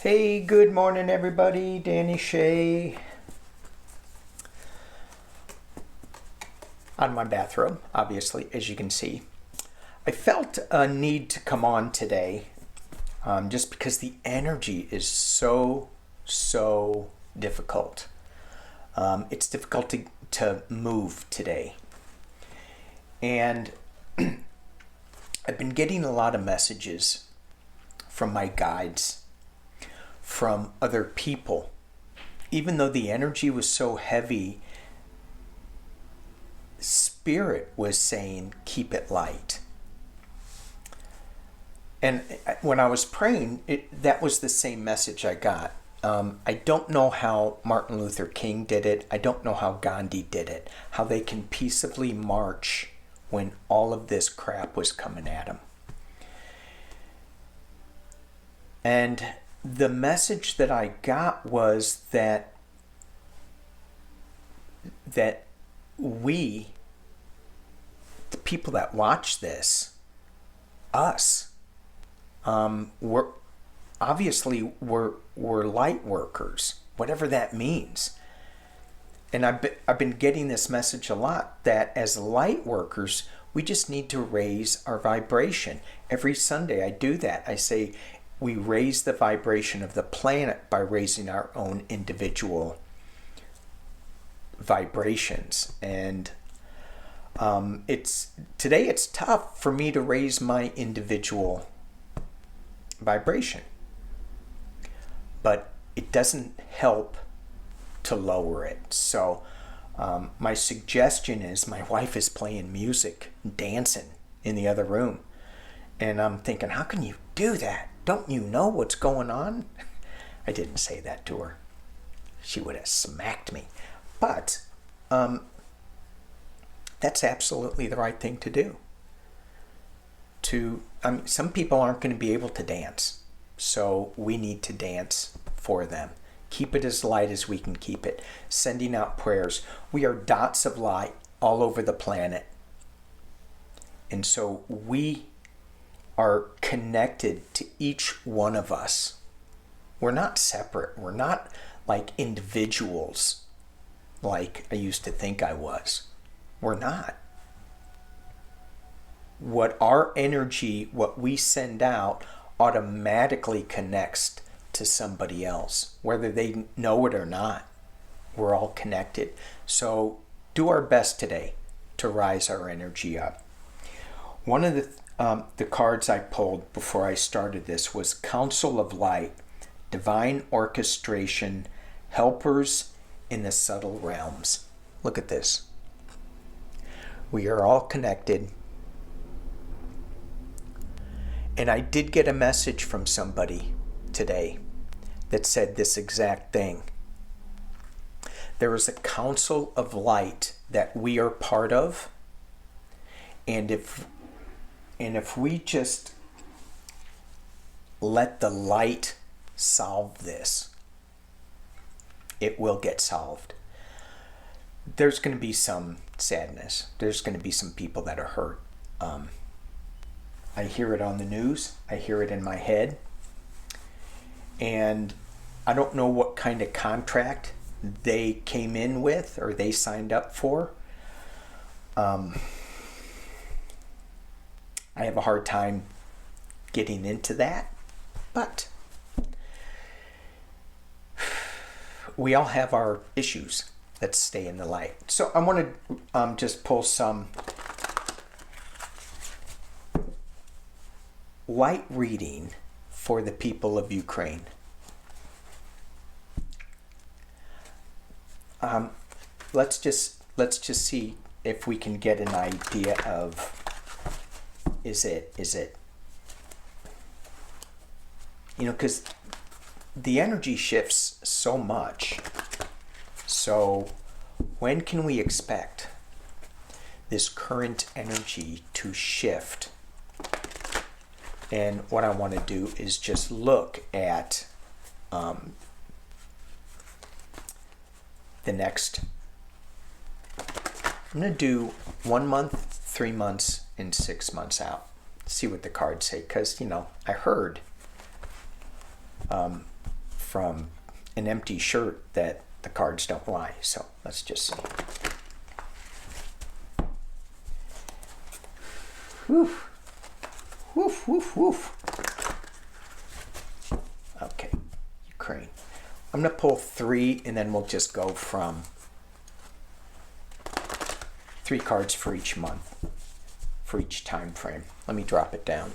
Hey, good morning, everybody. Danny Shea on my bathrobe, obviously, as you can see. I felt a need to come on today just because the energy is so difficult. It's difficult to move today. And I've been getting a lot of messages from my guides, from other people. Even though the energy was so heavy, Spirit was saying, keep it light. And when I was praying, that was the same message I got. I don't know how Martin Luther King did it. I don't know how Gandhi did it. How they can peaceably march when all of this crap was coming at them. And the message that I got was that we, the people that watch this, us, we're light workers, whatever that means. And I've been getting this message a lot, that as light workers, we just need to raise our vibration. Every Sunday I do that. I say we raise the vibration of the planet by raising our own individual vibrations. And today it's tough for me to raise my individual vibration, but it doesn't help to lower it. So my suggestion is, my wife is playing music, dancing in the other room, and I'm thinking, how can you do that? Don't you know what's going on? I didn't say that to her. She would have smacked me. But that's absolutely the right thing to do. Some people aren't going to be able to dance, so we need to dance for them. Keep it as light as we can keep it. Sending out prayers. We are dots of light all over the planet. And so we are connected to each one of us. We're not separate. We're not like individuals like I used to think I was. We're not. What our energy, what we send out, automatically connects to somebody else, whether they know it or not. We're all connected. So do our best today to rise our energy up. One of the cards I pulled before I started this was Council of Light, Divine Orchestration, Helpers in the Subtle Realms. Look at this. We are all connected. And I did get a message from somebody today that said this exact thing. There is a council of light that we are part of, and if we just let the light solve this, it will get solved. There's going to be some sadness. There's going to be some people that are hurt. I hear it on the news. I hear it in my head. And I don't know what kind of contract they came in with or they signed up for. I have a hard time getting into that. But we all have our issues. Let's stay in the light. So I want to just pull some light reading for the people of Ukraine. Let's just see if we can get an idea of, is it because the energy shifts so much. So when can we expect this current energy to shift? And what I want to do is just look at the next. I'm going to do 1 month, 3 months, and 6 months out. See what the cards say, because I heard from an empty shirt that the cards don't lie. So let's just see. Woof. Woof, woof, woof. Okay, Ukraine. I'm going to pull 3, and then we'll just go from 3 cards for each month, for each time frame. Let me drop it down.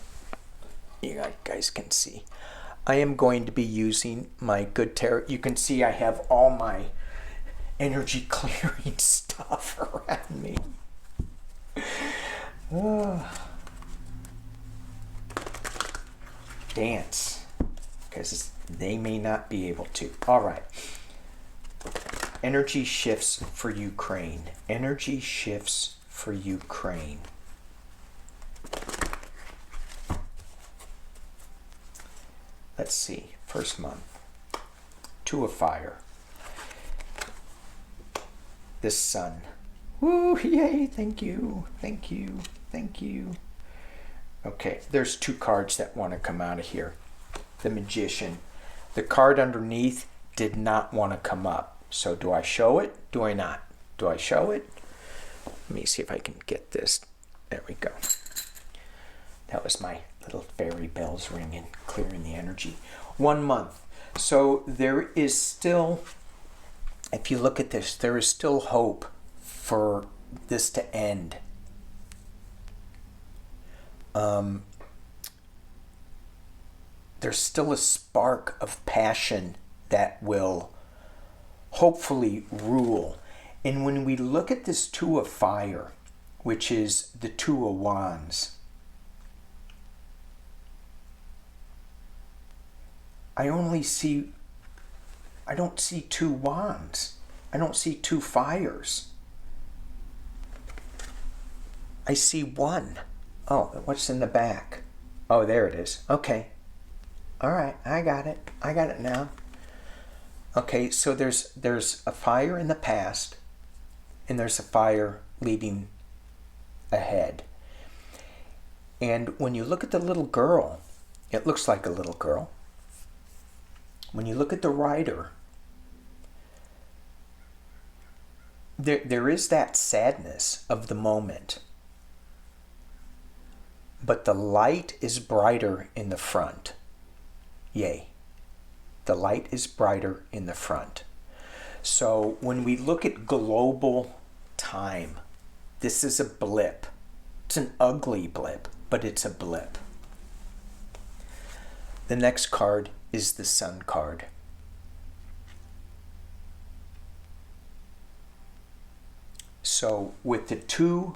You guys can see. I am going to be using my good tarot. You can see I have all my energy clearing stuff around me. Dance, because they may not be able to. All right. Energy shifts for Ukraine. Energy shifts for Ukraine. Let's see. First month. 2 of Fire. The Sun. Woo, yay, thank you. Thank you. Thank you. Okay, there's 2 cards that want to come out of here. The Magician. The card underneath did not want to come up. So do I show it? Do I not? Do I show it? Let me see if I can get this. There we go. That was my little fairy bells ringing, clearing the energy. 1 month. So there is still, if you look at this, there is still hope for this to end. There's still a spark of passion that will hopefully rule. And when we look at this 2 of Fire, which is the 2 of Wands, I don't see 2 wands. I don't see 2 fires. I see 1. Oh, what's in the back? Oh, there it is. Okay. All right, I got it. I got it now. Okay, so there's a fire in the past, and there's a fire leading ahead. And when you look at the little girl, it looks like a little girl. When you look at the rider, there is that sadness of the moment. But the light is brighter in the front. Yay. The light is brighter in the front. So when we look at global time, this is a blip. It's an ugly blip, but it's a blip. The next card is the Sun card. So with the 2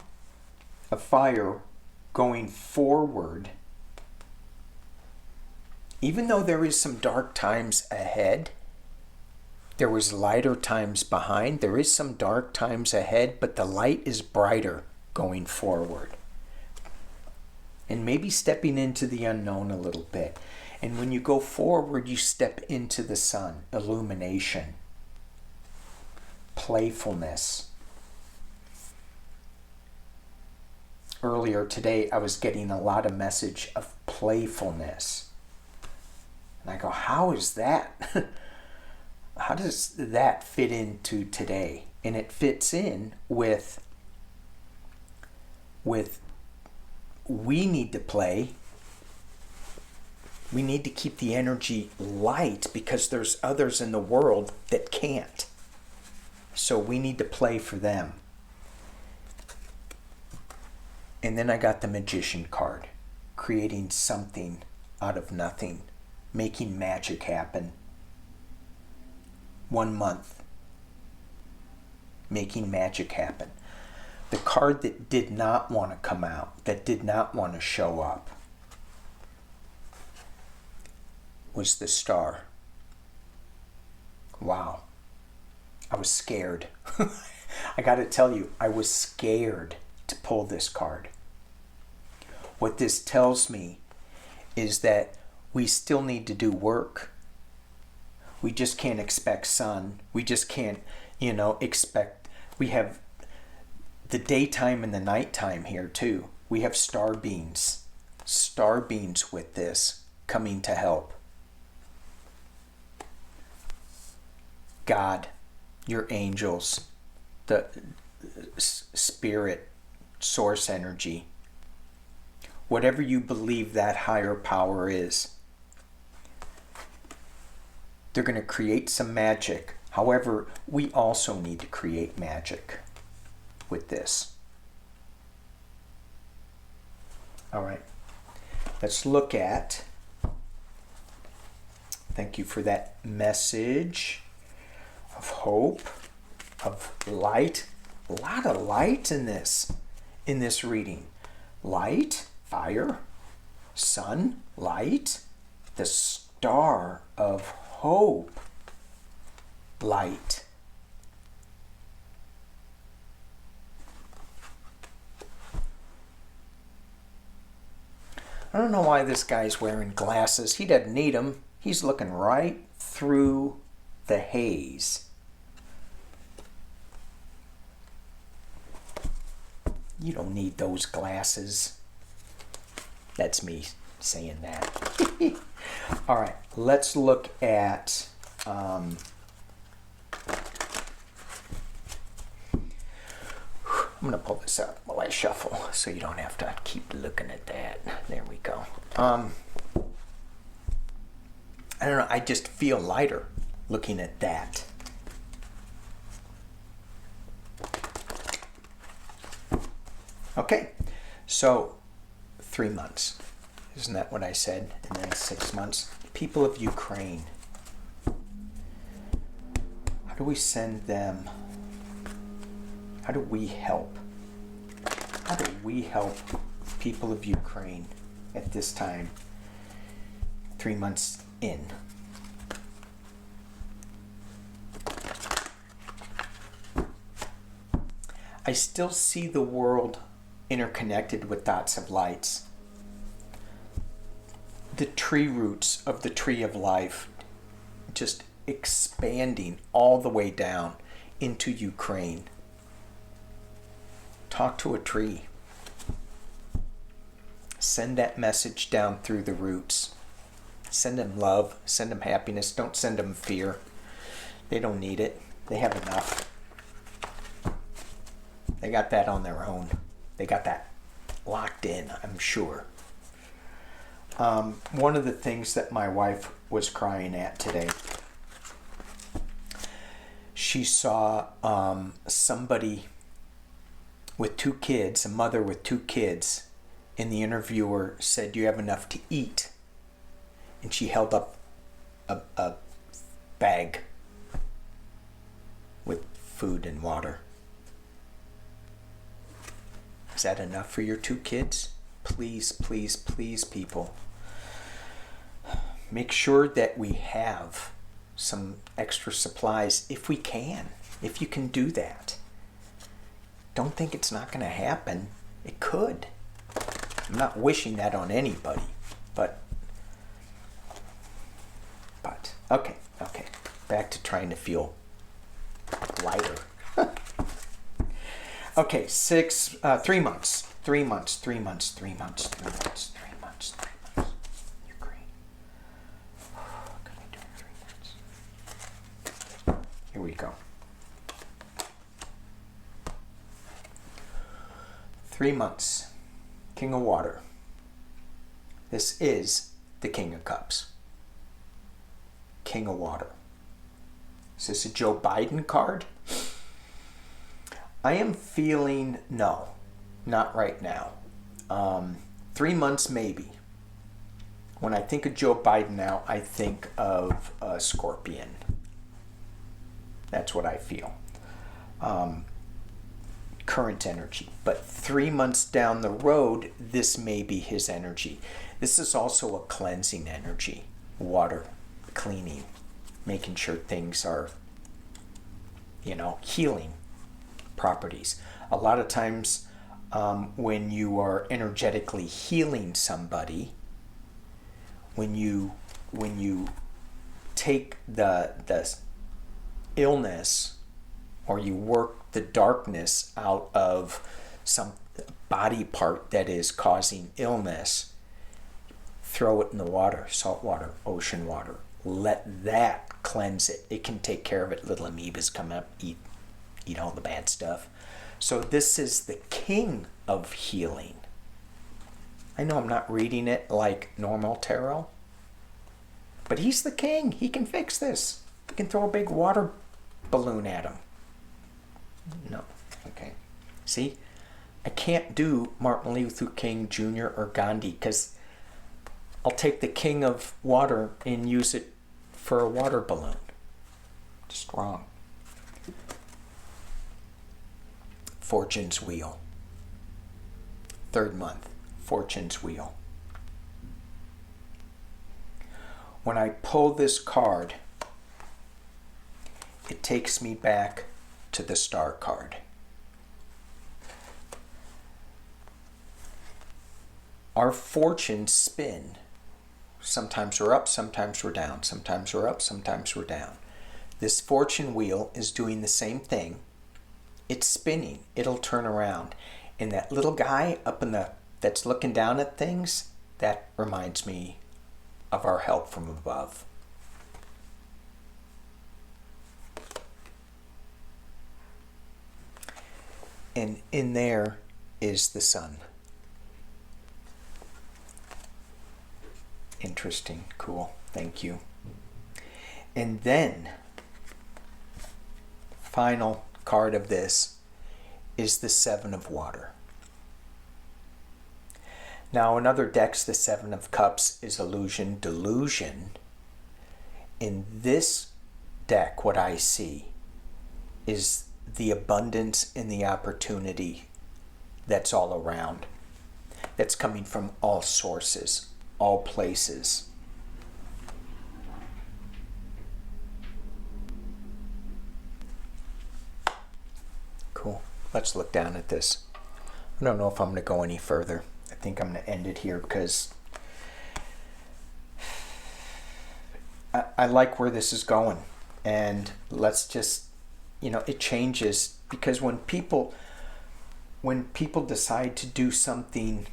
of Fire going forward, even though there is some dark times ahead, there was lighter times behind, there is some dark times ahead, but the light is brighter going forward. And maybe stepping into the unknown a little bit. And when you go forward, you step into the sun, illumination, playfulness. Earlier today, I was getting a lot of message of playfulness. And I go, how is that? How does that fit into today? And it fits in with we need to play. We need to keep the energy light because there's others in the world that can't. So we need to play for them. And then I got the Magician card, creating something out of nothing, making magic happen. 1 month, making magic happen. The card that did not want to come out, that did not want to show up, was the Star. Wow. I was scared. I got to tell you, I was scared to pull this card. What this tells me is that we still need to do work. We just can't expect sun. We just can't, expect. We have the daytime and the nighttime here too. We have star beams with this coming to help. God, your angels, the spirit, source energy, whatever you believe that higher power is, they're going to create some magic. However, we also need to create magic with this. All right. Let's look at, thank you for that message of hope, of light. A lot of light in this reading. Light, fire, sun, light, the star of hope, light. I don't know why this guy's wearing glasses. He doesn't need them. He's looking right through the haze. You don't need those glasses. That's me saying that. All right, let's look at I'm going to pull this up while I shuffle so you don't have to keep looking at that. There we go. I don't know. I just feel lighter looking at that. Okay. So 3 months. Isn't that what I said? And then 6 months. People of Ukraine. How do we send them? How do we help? How do we help people of Ukraine at this time, 3 months in? I still see the world interconnected with dots of lights. The tree roots of the tree of life just expanding all the way down into Ukraine. Talk to a tree. Send that message down through the roots. Send them love. Send them happiness. Don't send them fear. They don't need it. They have enough. They got that on their own. They got that locked in, I'm sure. One of the things that my wife was crying at today, she saw somebody with 2 kids, a mother with 2 kids, and the interviewer said, "Do you have enough to eat?" And she held up a bag with food and water. Is that enough for your 2 kids? Please, please, please, people. Make sure that we have some extra supplies if we can, if you can do that. Don't think it's not going to happen. It could. I'm not wishing that on anybody, but okay. Back to trying to feel lighter. Okay, 3 months. 3 months. Ukraine. What can I do in 3 months? Here we go. 3 months. King of Water. This is the King of Cups. King of Water. Is this a Joe Biden card? I am feeling no, not right now. 3 months maybe. When I think of Joe Biden now, I think of a Scorpion. That's what I feel. Current energy. But 3 months down the road, this may be his energy. This is also a cleansing energy. Water, cleaning, making sure things are, healing properties. A lot of times when you are energetically healing somebody, when you take the illness or you work the darkness out of some body part that is causing illness, throw it in the water, salt water, ocean water, let that cleanse it. It can take care of it. Little amoebas come up, eat all the bad stuff. So this is the king of healing. I know I'm not reading it like normal tarot, but he's the king. He can fix this. You can throw a big water balloon at him. No. Okay. See? I can't do Martin Luther King Jr. or Gandhi because I'll take the king of water and use it for a water balloon. Just wrong. Fortune's Wheel. 3rd month. Fortune's Wheel. When I pull this card, it takes me back to the Star card. Our fortunes spin. Sometimes we're up, sometimes we're down. Sometimes we're up, sometimes we're down. This fortune wheel is doing the same thing. It's spinning. It'll turn around. And that little guy up in that's looking down at things, that reminds me of our help from above. And in there is the sun. Interesting. Cool. Thank you. And then, final card of this is the 7 of water. Now, in other decks, the 7 of cups is illusion, delusion. In this deck, what I see is the abundance and the opportunity that's all around. That's coming from all sources, all places. Cool. Let's look down at this. I don't know if I'm going to go any further. I think I'm going to end it here because I like where this is going. And let's just, it changes because when people decide to do something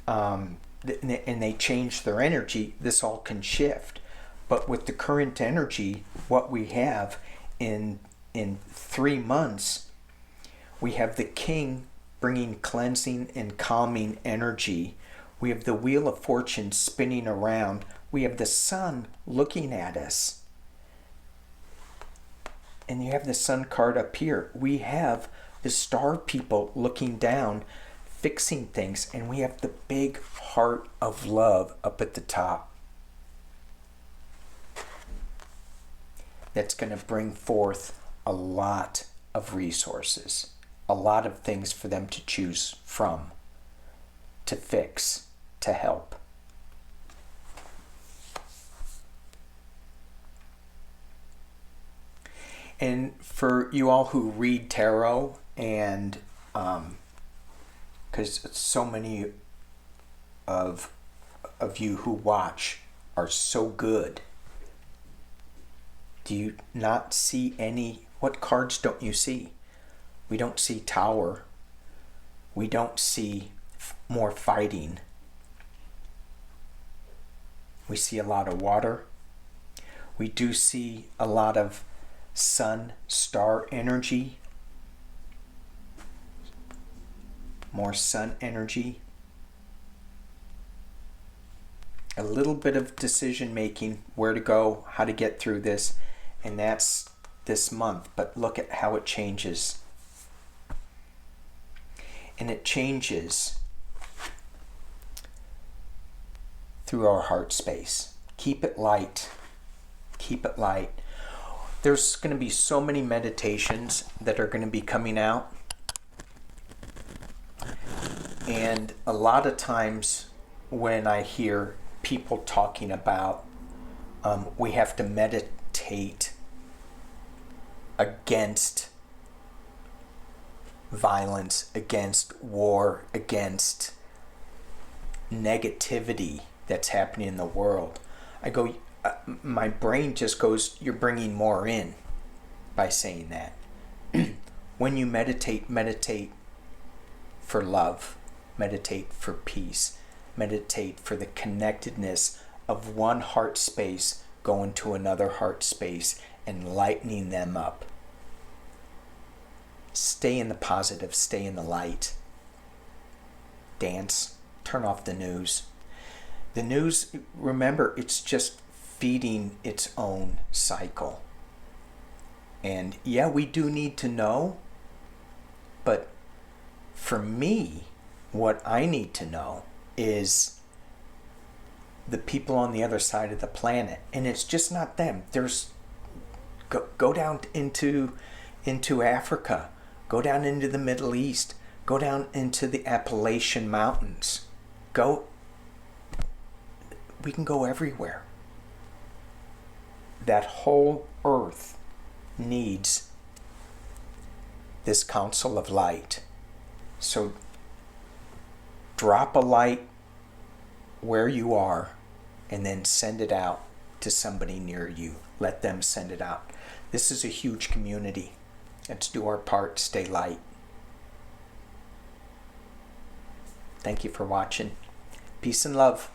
and they change their energy, this all can shift. But with the current energy, what we have in 3 months, we have the king bringing cleansing and calming energy. We have the wheel of fortune spinning around. We have the sun looking at us. And you have the sun card up here. We have the star people looking down, fixing things. And we have the big heart of love up at the top. That's going to bring forth a lot of resources. A lot of things for them to choose from, to fix, to help. And for you all who read tarot, and because so many of you who watch are so good, do you not see any? What cards don't you see? We don't see Tower. We don't see more fighting. We see a lot of water. We do see a lot of sun, star energy. More sun energy. A little bit of decision making, where to go, how to get through this, and that's this month. But look at how it changes. And it changes through our heart space. Keep it light. Keep it light. There's going to be so many meditations that are going to be coming out. And a lot of times when I hear people talking about we have to meditate against violence, against war, against negativity that's happening in the world. I go, my brain just goes, you're bringing more in by saying that. When you meditate, meditate for love, meditate for peace, meditate for the connectedness of one heart space going to another heart space and lightening them up. Stay in the positive, stay in the light. Dance, turn off the news. The news, remember, it's just feeding its own cycle. And yeah, we do need to know, but for me, what I need to know is the people on the other side of the planet. And it's just not them. Go down into Africa, go down into the Middle East, go down into the Appalachian Mountains. We can go everywhere. That whole earth needs this council of light. So drop a light where you are and then send it out to somebody near you. Let them send it out. This is a huge community. Let's do our part, stay light. Thank you for watching. Peace and love.